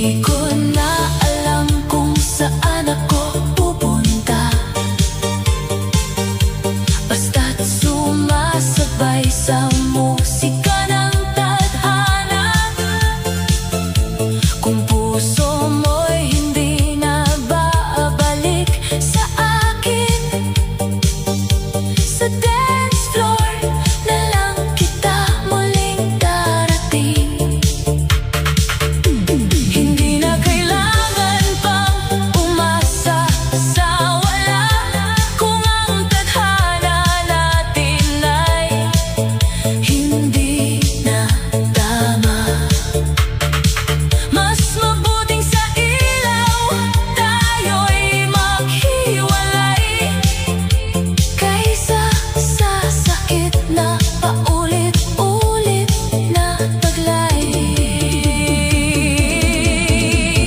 Di ko na alam kung saan ako pupunta, basta't sumasabay sa musika ng tadhana. Kung puso mo'y hindi na babalik sa akin, sa dance floor na lang kita muling darating. Hindi na kailangan pang umasa sa wala, kung ang tadhana natin ay hindi na tama. Mas mabuting sa ilaw tayo'y maghiwalay, kaysa sa sakit na paulit-ulit na taglay.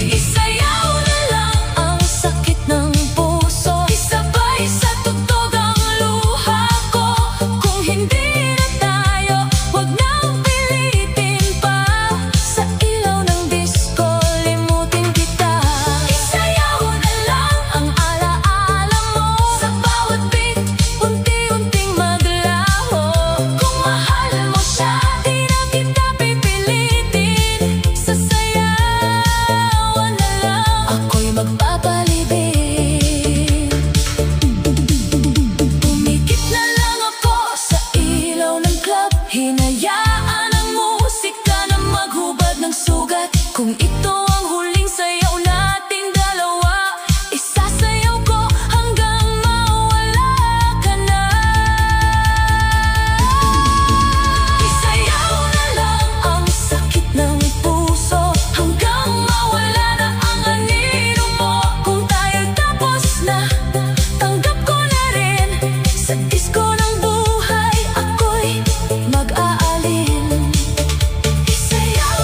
Isayaw na lang ang sakit ng puso, isabay sa tugtog ang luha ko. Kung hindi na tayo, wag nang pilitin pa. Sa ilaw ng disco, limutin kita. Isayaw na lang ang alaala mo, sa bawat beat, unti-unting maglaho. Kung mahal mo siya, di na kita pipilitin. Sasayawan na lang, ako'y magpapalibing. Pumikit na lang ako sa ilaw ng club, hinayaan ang musika na maghubad ng sugat. Kung ito ang huling sayaw nating dalawa, isasayaw ko hanggang mawala ka na. Isayaw na lang ang sakit ng puso, hanggang mawala na ang anino mo. Kung tayo'y tapos na, tanggap ko na rin. Sa disco ng buhay, ako'y mag-aalin. Isayaw,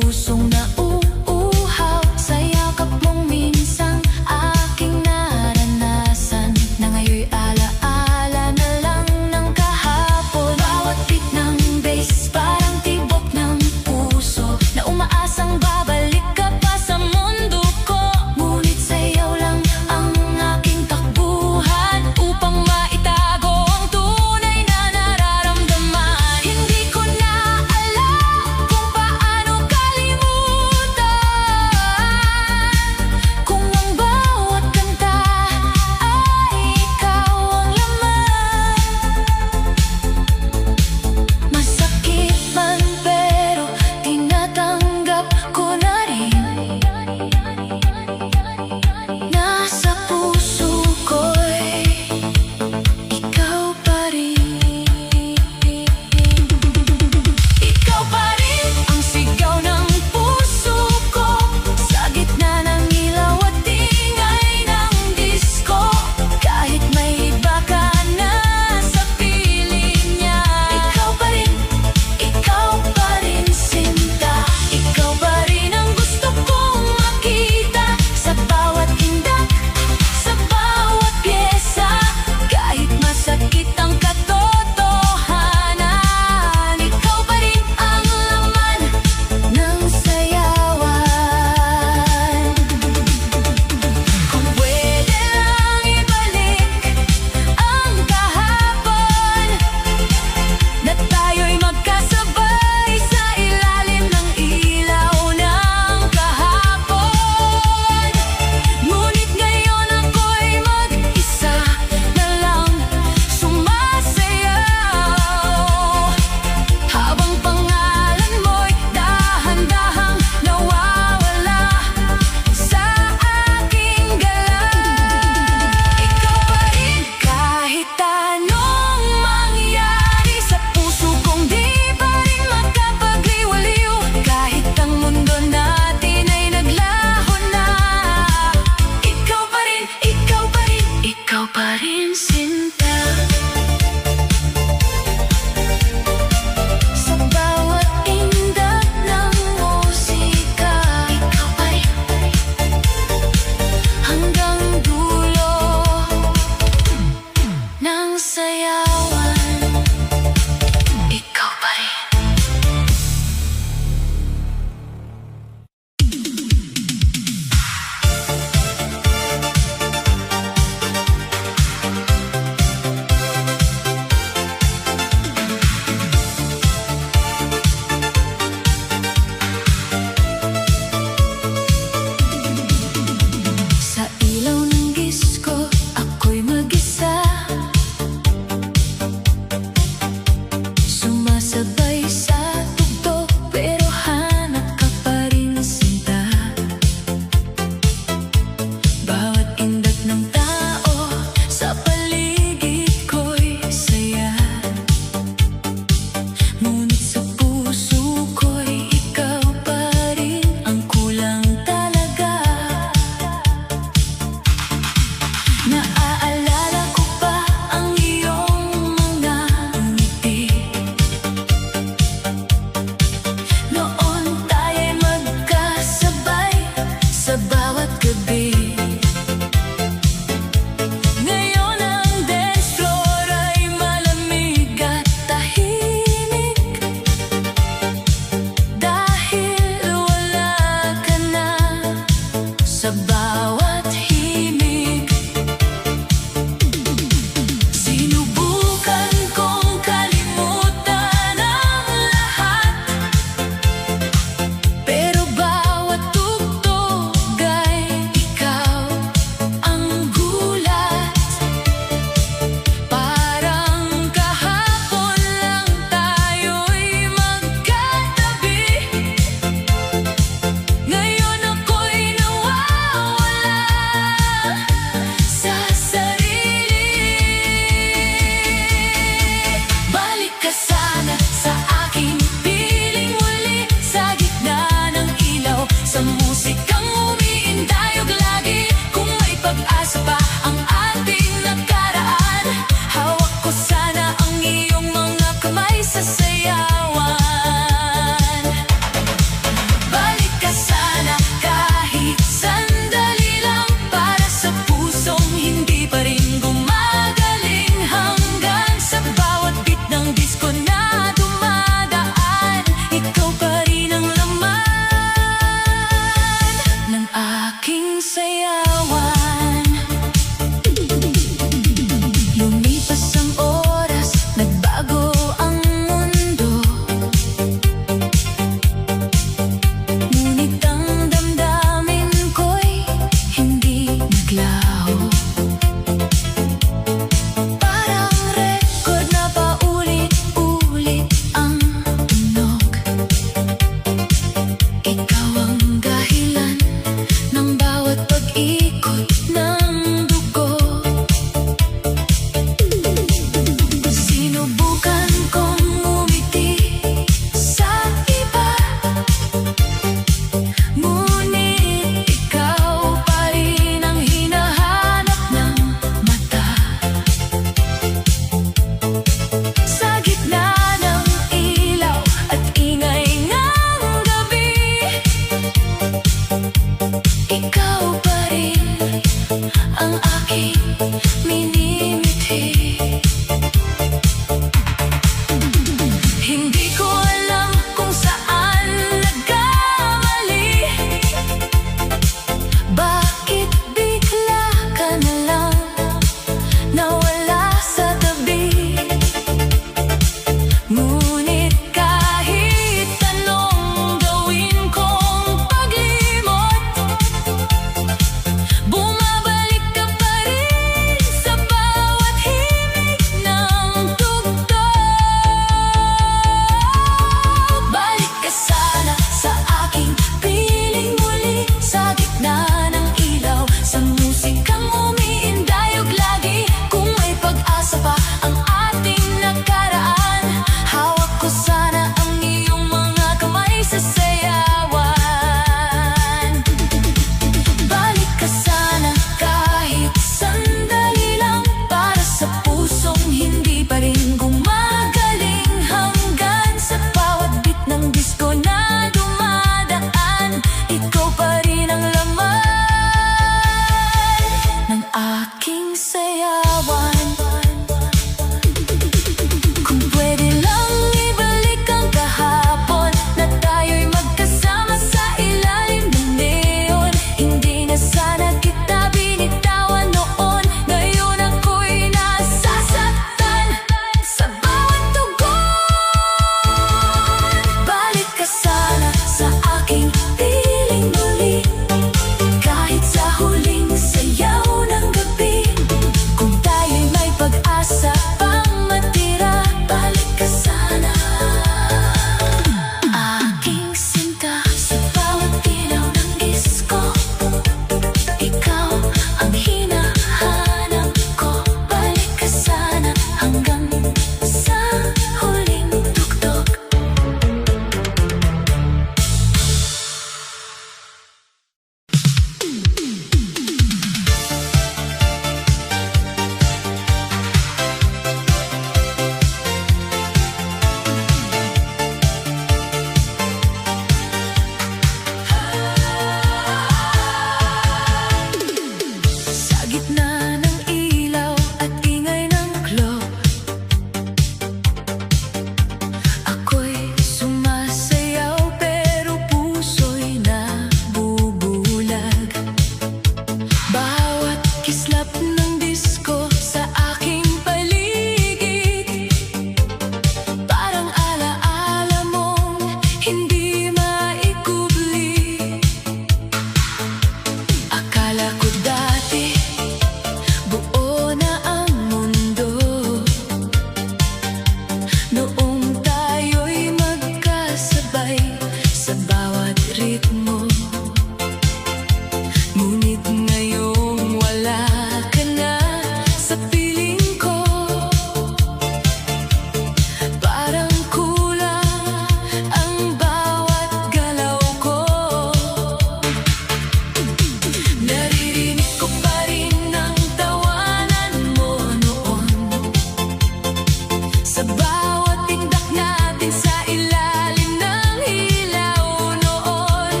Sa bawat tindak natin sa ilalim ng ilaw noon,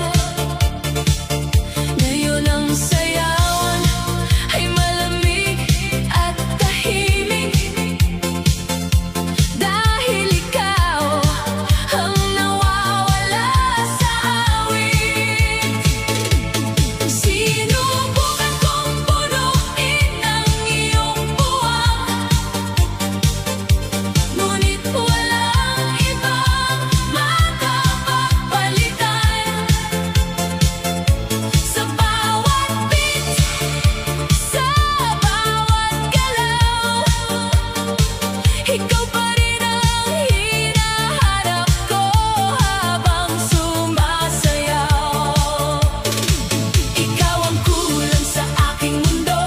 ngayon ang sayawan ay malamig at tahimik, dahil ikaw ang nawawala sa awit. Sinubukan kong punuin ang iyong buwang, ngunit walang ibang makapagpalitan. Sa bawat beat, sa bawat galaw, ikaw pa rin ang hinahanap ko habang sumasayaw. Ikaw ang kulang sa aking mundo,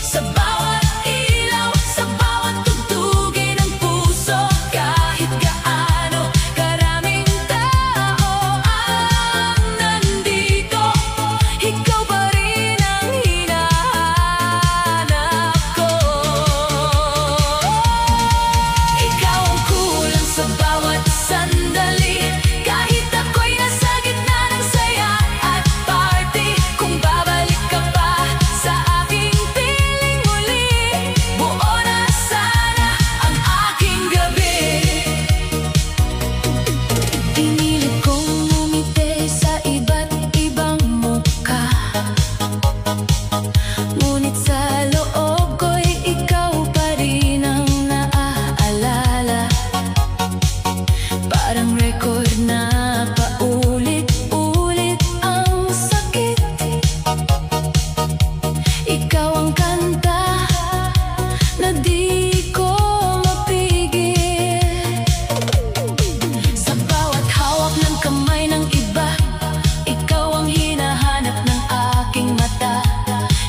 sa bawat ilaw, sa bawat tugtugin ng puso. Kahit gaano karaming tao ang nandito, ikaw pa rin ang hinahanap ko. Ikaw ang kulang sa bawat sandali, kahit ako'y nasa gitna ng saya at party. Kung babalik ka pa sa aking piling muli, buo na sana ang aking gabi. Pinilit kong ngumiti sa iba't ibang mukha, ngunit sa loob ko'y ikaw pa rin ang naaalala. Parang record na paulit-ulit ang sakit. Ikaw ang kanta na di ko mapigil. Sa bawat hawak ng kamay ng iba, ikaw ang hinahanap ng aking mata.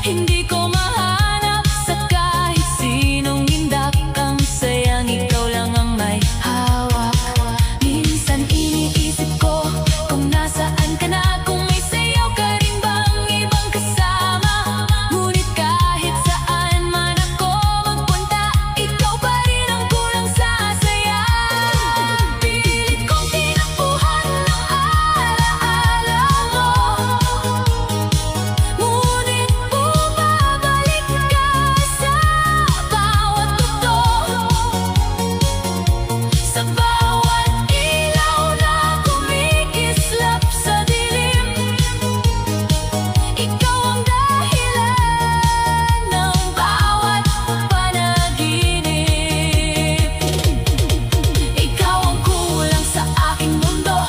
Hindi ko mahanap sa kahit sinong hindakang sayang, ikaw lang ang may hawak. Minsan iniisip ko kung nasaan ka na, kung may sayaw ka rin bang ibang kasama. Ngunit kahit saan man ako magpunta, ikaw pa rin ang kulang sa saya. Pilit kong tinakbuhan ng alaala mo, ngunit bumabalik ka sa bawat tugtog. Sa bawat ilaw na kumikislap sa dilim, ikaw ang dahilan ng bawat panaginip. Ikaw ang kulang sa aking mundo,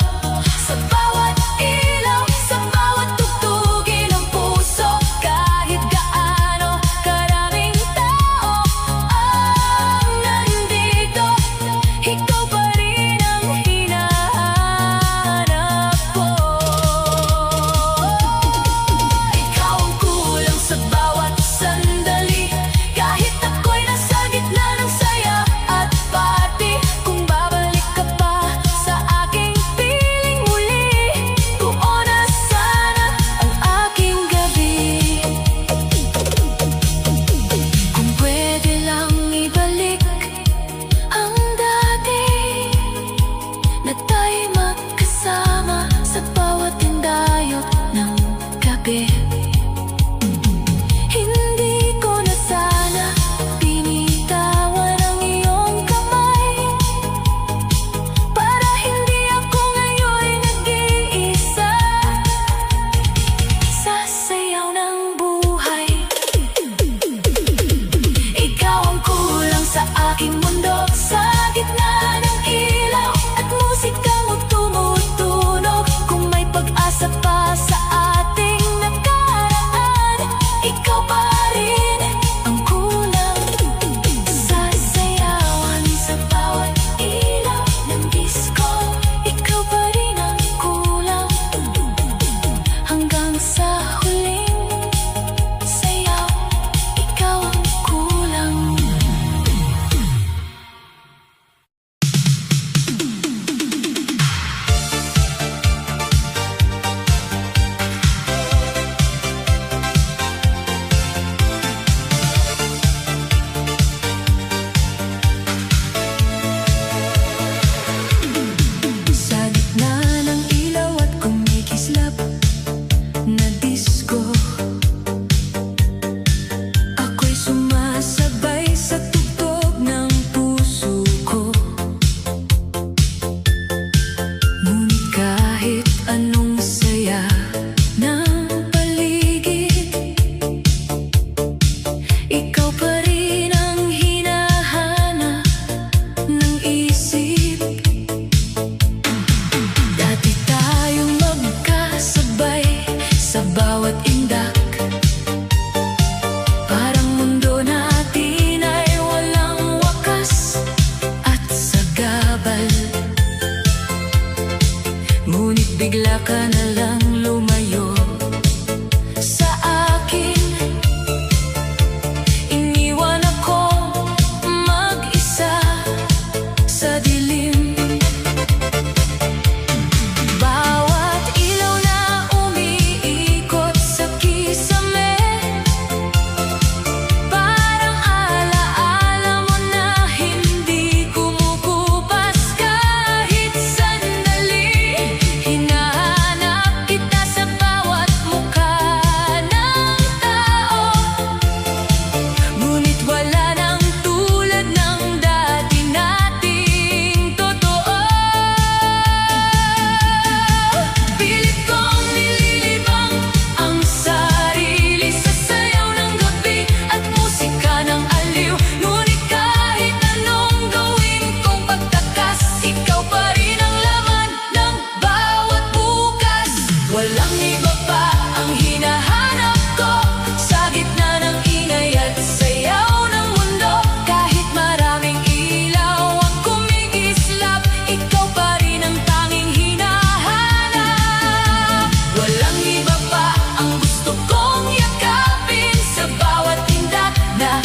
sa bawat ilaw, sa bawat tugtugin ng puso. Kahit gaano karaming tao ang nandito, ikaw pa rin ang hinahanap ko. Ikaw ang kulang sa bawat sandali, kahit ako'y nasa gitna ng saya at party. Kung babalik ka pa sa aking piling muli, buo na sana ang aking gabi. Kung pwede lang ibalik ang dati, na tayo'y magkasama sa bawat tindayo ng gabi. Hindi ko na sana binitawan ang iyong kamay, para hindi ako ngayon'y nag-iisa sa sayaw ng buhay. Ikaw ang kulang sa aking mundo, sa gitna ng ilaw at musikang tumutunog. Kung may pag-asa pa sa ating nakaraan, ikaw pa rin ang kulang sa sayawan. Sa bawat ilaw ng disco, ikaw pa rin ang kulang, hanggang sa huling sayaw, ikaw ang kulang. bigla ka na lang lumayo sa akin. Iniwan ako mag-isa sa dilim. Bawat ilaw na umiikot sa kisame, parang alaala mo na hindi kumukupas kahit sandali. Hinahanap kita sa bawat mukha ng tao, ngunit wala nang tulad ng dati nating totoo. Pilit kong nililibang ang sarili sa sayaw ng gabi at musika ng aliw. Ngunit kahit anong gawin kong pagtakas, ikaw pa rin ang laman ng bawat bukas. Walang iba pa ang hinahanap ko sa gitna ng ingay at sayaw ng mundo. Kahit maraming ilaw ang kumikislap, ikaw pa rin ang tanging hinahanap. Walang iba pa ang gusto kong yakapin sa bawat tindak na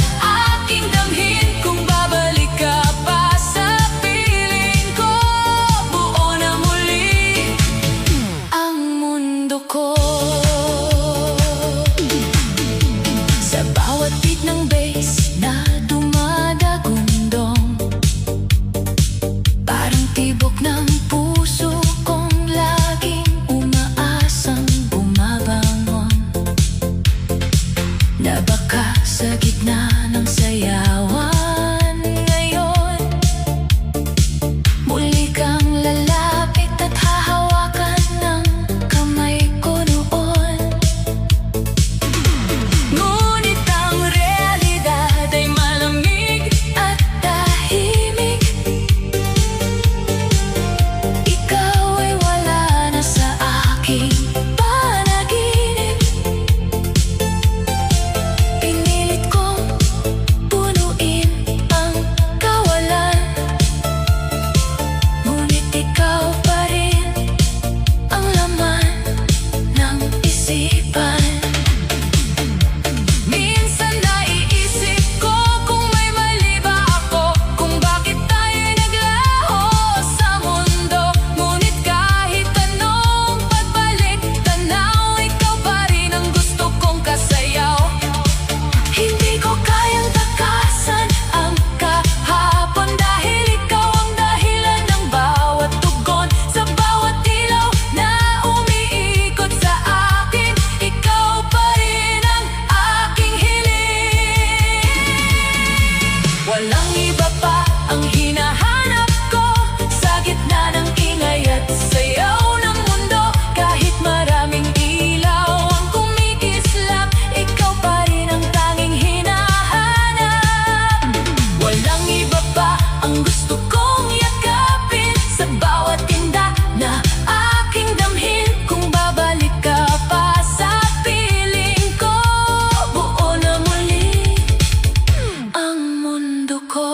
aking damhin. Kung babalik ka pa sa piling ko, buo na muli ang mundo ko. Sa bawat beat ng bass na dumadagundong, parang tibok ng puso kong laging umaasang bumabangon, na baka sa gitna ng sayawan ngayon muli kang lalapit at hahawakan ng kamay ko noon. Ngunit ang realidad ay malamig at tahimik. Ikaw ay wala na sa aking panaginip. Pinilit kong punuin ang kawalan, ngunit ikaw pa rin ang laman ng isipan. Minsan naiisip ko kung may mali ba ako, kung bakit tayo'y naglaho sa mundo. Ngunit kahit anong pagbalik tanaw, ikaw pa rin ang gusto kong kasayaw. Hindi ko kayang takasan ang kahapon, dahil ikaw ang dahilan ng bawat tugon. Sa bawat ilaw na umiikot sa akin, ikaw pa rin ang aking hiling. Walang iba pa ang hinahanap ko sa gitna ng ingay at sayaw ng mundo. Kahit maraming ilaw ang kumikislap, ikaw pa rin ang tanging hinahanap. Walang iba pa ang gusto kong yakapin sa bawat tindak na aking damhin. Kung babalik ka pa sa piling ko, buo na muli ang mundo ko.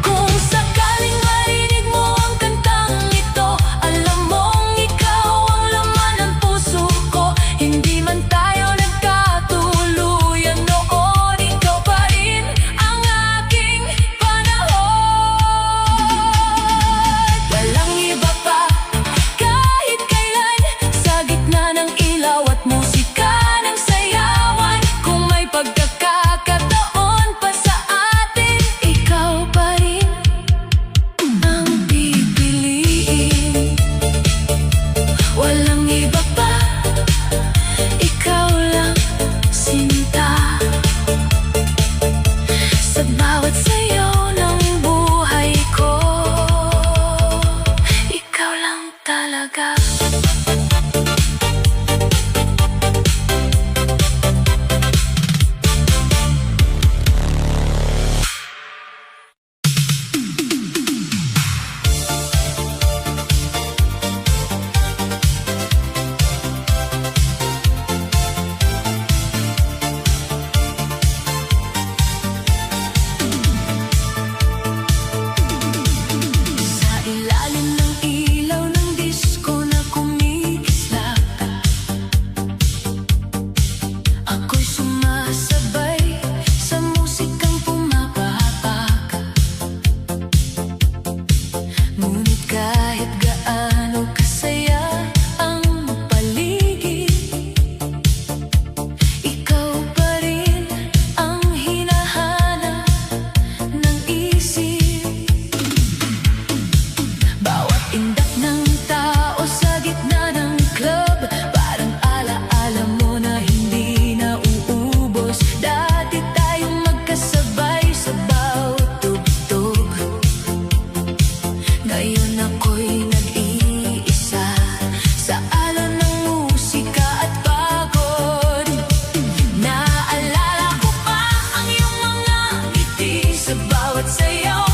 Kung sakaling marinig mo ang kantang ito, alam mong ikaw ang laman ng puso ko. Hindi man tayo nagkatuluyan noon, ikaw pa rin ang aking panahon. Walang iba pa kahit kailan sa gitna ng ilaw at musika ng sayawan. Kung may pagkakataon pa sa atin, ikaw pa rin ang pipiliin. Walang iba pa, ikaw lang sinta. Sa bawat sayaw ng buhay ko, ikaw lang talaga. sa bawat sayaw.